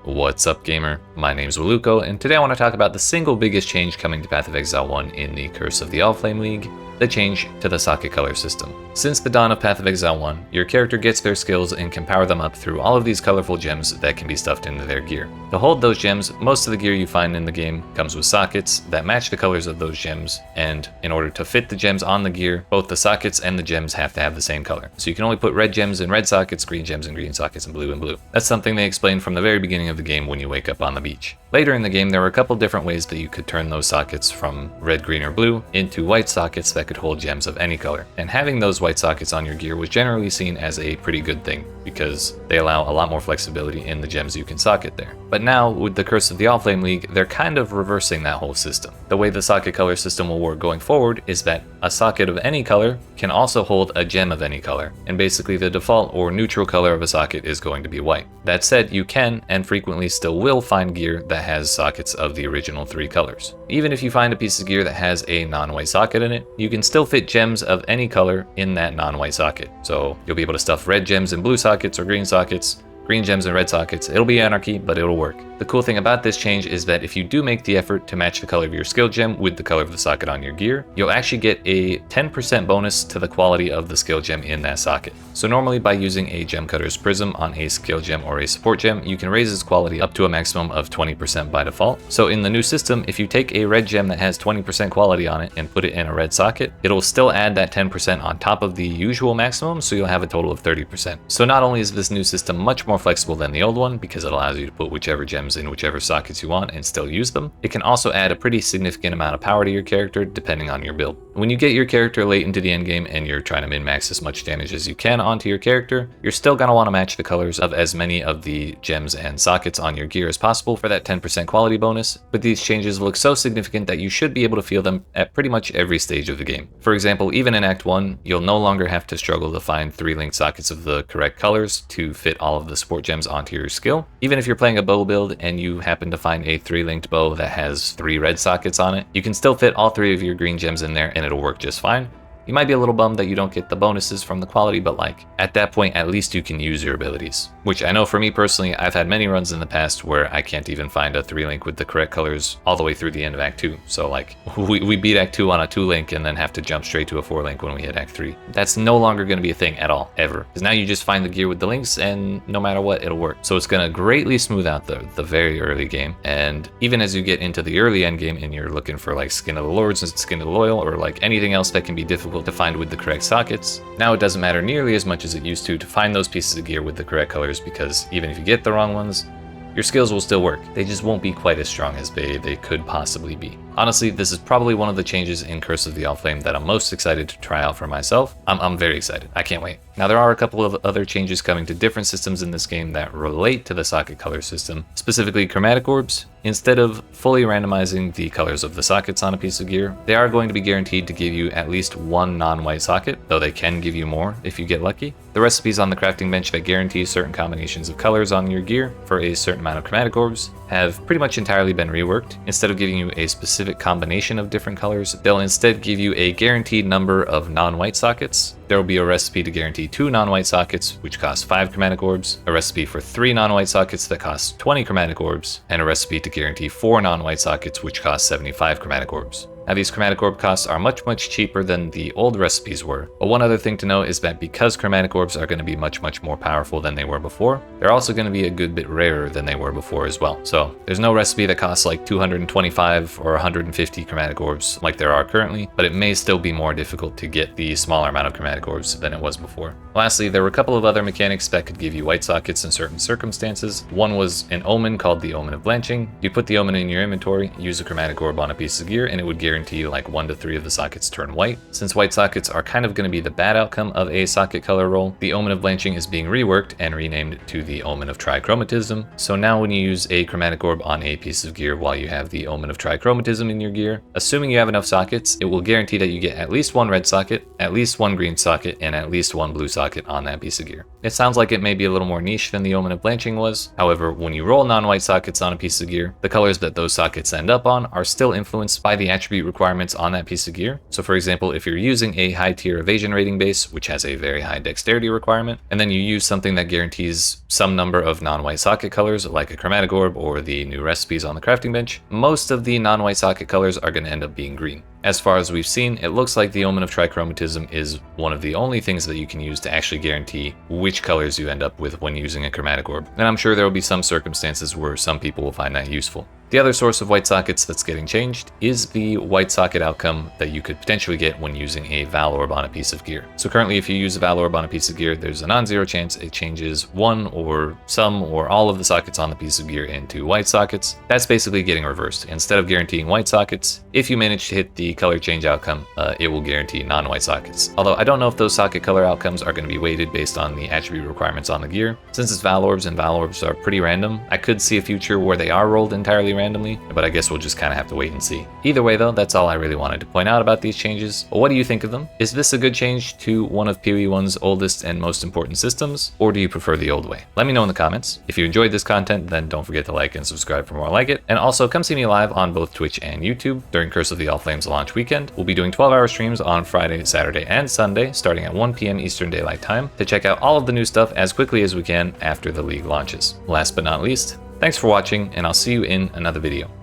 What's up, gamer? My name's Waluko, and today I want to talk about the single biggest change coming to Path of Exile 1 in the Curse of the Allflame League, the change to the socket color system. Since the dawn of Path of Exile 1, your character gets their skills and can power them up through all of these colorful gems that can be stuffed into their gear. To hold those gems, most of the gear you find in the game comes with sockets that match the colors of those gems, and in order to fit the gems on the gear, both the sockets and the gems have to have the same color. So you can only put red gems in red sockets, green gems in green sockets, and blue in blue. That's something they explained from the very beginning of the game when you wake up on the beach. Later in the game, there were a couple different ways that you could turn those sockets from red, green, or blue into white sockets that could hold gems of any color. And having those white sockets on your gear was generally seen as a pretty good thing, because they allow a lot more flexibility in the gems you can socket there. But now, with the Curse of the Allflame League, they're kind of reversing that whole system. The way the socket color system will work going forward is that a socket of any color can also hold a gem of any color, and basically the default or neutral color of a socket is going to be white. That said, you can, and frequently still will, find gear that has sockets of the original three colors. Even if you find a piece of gear that has a non-white socket in it, you can still fit gems of any color in that non-white socket. So you'll be able to stuff red gems in blue sockets or green sockets, green gems and red sockets. It'll be anarchy, but it'll work. The cool thing about this change is that if you do make the effort to match the color of your skill gem with the color of the socket on your gear, you'll actually get a 10% bonus to the quality of the skill gem in that socket. So normally by using a gem cutter's prism on a skill gem or a support gem, you can raise its quality up to a maximum of 20% by default. So in the new system, if you take a red gem that has 20% quality on it and put it in a red socket, it'll still add that 10% on top of the usual maximum, so you'll have a total of 30%. So not only is this new system much more flexible than the old one, because it allows you to put whichever gems in whichever sockets you want and still use them, it can also add a pretty significant amount of power to your character depending on your build. When you get your character late into the endgame and you're trying to min-max as much damage as you can onto your character, you're still going to want to match the colors of as many of the gems and sockets on your gear as possible for that 10% quality bonus, but these changes look so significant that you should be able to feel them at pretty much every stage of the game. For example, even in Act 1, you'll no longer have to struggle to find 3 linked sockets of the correct colors to fit all of the support gems onto your skill. Even if you're playing a bow build and you happen to find a 3-linked bow that has 3 red sockets on it, you can still fit all 3 of your green gems in there and it'll work just fine. You might be a little bummed that you don't get the bonuses from the quality, but like, at that point, at least you can use your abilities. Which I know for me personally, I've had many runs in the past where I can't even find a 3-link with the correct colors all the way through the end of Act 2. So like, we beat Act 2 on a 2-link and then have to jump straight to a 4-link when we hit Act 3. That's no longer going to be a thing at all, ever. Because now you just find the gear with the links and no matter what, it'll work. So it's going to greatly smooth out the very early game. And even as you get into the early end game and you're looking for like Skin of the Lords and Skin of the Loyal, or like anything else that can be difficult to find with the correct sockets, now it doesn't matter nearly as much as it used to find those pieces of gear with the correct colors, because even if you get the wrong ones, your skills will still work. They just won't be quite as strong as they could possibly be. Honestly, this is probably one of the changes in Curse of the Allflame that I'm most excited to try out for myself. I'm very excited. I can't wait. Now, there are a couple of other changes coming to different systems in this game that relate to the socket color system, specifically chromatic orbs. Instead of fully randomizing the colors of the sockets on a piece of gear, they are going to be guaranteed to give you at least one non-white socket, though they can give you more if you get lucky. The recipes on the crafting bench that guarantee certain combinations of colors on your gear for a certain amount of chromatic orbs have pretty much entirely been reworked. Instead of giving you a specific combination of different colors, they'll instead give you a guaranteed number of non-white sockets. There will be a recipe to guarantee 2 non-white sockets, which cost 5 chromatic orbs, a recipe for 3 non-white sockets that cost 20 chromatic orbs, and a recipe to guarantee 4 non-white sockets, which cost 75 chromatic orbs. Now, these chromatic orb costs are much cheaper than the old recipes were, but one other thing to note is that because chromatic orbs are going to be much more powerful than they were before, they're also going to be a good bit rarer than they were before as well. So there's no recipe that costs like 225 or 150 chromatic orbs like there are currently, but it may still be more difficult to get the smaller amount of chromatic orbs than it was before. Lastly, there were a couple of other mechanics that could give you white sockets in certain circumstances. One was an omen called the Omen of Blanching. You put the omen in your inventory, use a chromatic orb on a piece of gear, and it would guarantee you like 1 to 3 of the sockets turn white. Since white sockets are kind of going to be the bad outcome of a socket color roll, the Omen of Blanching is being reworked and renamed to the Omen of Trichromatism. So now when you use a chromatic orb on a piece of gear while you have the Omen of Trichromatism in your gear, assuming you have enough sockets, it will guarantee that you get at least 1 red socket, at least 1 green socket, and at least 1 blue socket on that piece of gear. It sounds like it may be a little more niche than the Omen of Blanching was. However, when you roll non-white sockets on a piece of gear, the colors that those sockets end up on are still influenced by the attribute requirements on that piece of gear. So for example, if you're using a high tier evasion rating base, which has a very high dexterity requirement, and then you use something that guarantees some number of non-white socket colors, like a chromatic orb or the new recipes on the crafting bench, most of the non-white socket colors are going to end up being green. As far as we've seen, it looks like the Omen of Trichromatism is one of the only things that you can use to actually guarantee which colors you end up with when using a chromatic orb. And I'm sure there will be some circumstances where some people will find that useful. The other source of white sockets that's getting changed is the white socket outcome that you could potentially get when using a Vaal orb on a piece of gear. So currently, if you use a Vaal orb on a piece of gear, there's a non-zero chance it changes one or some or all of the sockets on the piece of gear into white sockets. That's basically getting reversed. Instead of guaranteeing white sockets, if you manage to hit the color change outcome, it will guarantee non-white sockets. Although I don't know if those socket color outcomes are going to be weighted based on the attribute requirements on the gear. Since it's Vaal orbs and Vaal orbs are pretty random, I could see a future where they are rolled entirely randomly, but I guess we'll just kind of have to wait and see. Either way though, that's all I really wanted to point out about these changes. But what do you think of them? Is this a good change to one of PoE1's oldest and most important systems, or do you prefer the old way? Let me know in the comments. If you enjoyed this content, then don't forget to like and subscribe for more like it. And also come see me live on both Twitch and YouTube during Curse of the Allflame's launch weekend. We'll be doing 12-hour streams on Friday, Saturday, and Sunday, starting at 1 p.m. Eastern Daylight Time, to check out all of the new stuff as quickly as we can after the league launches. Last but not least, thanks for watching, and I'll see you in another video.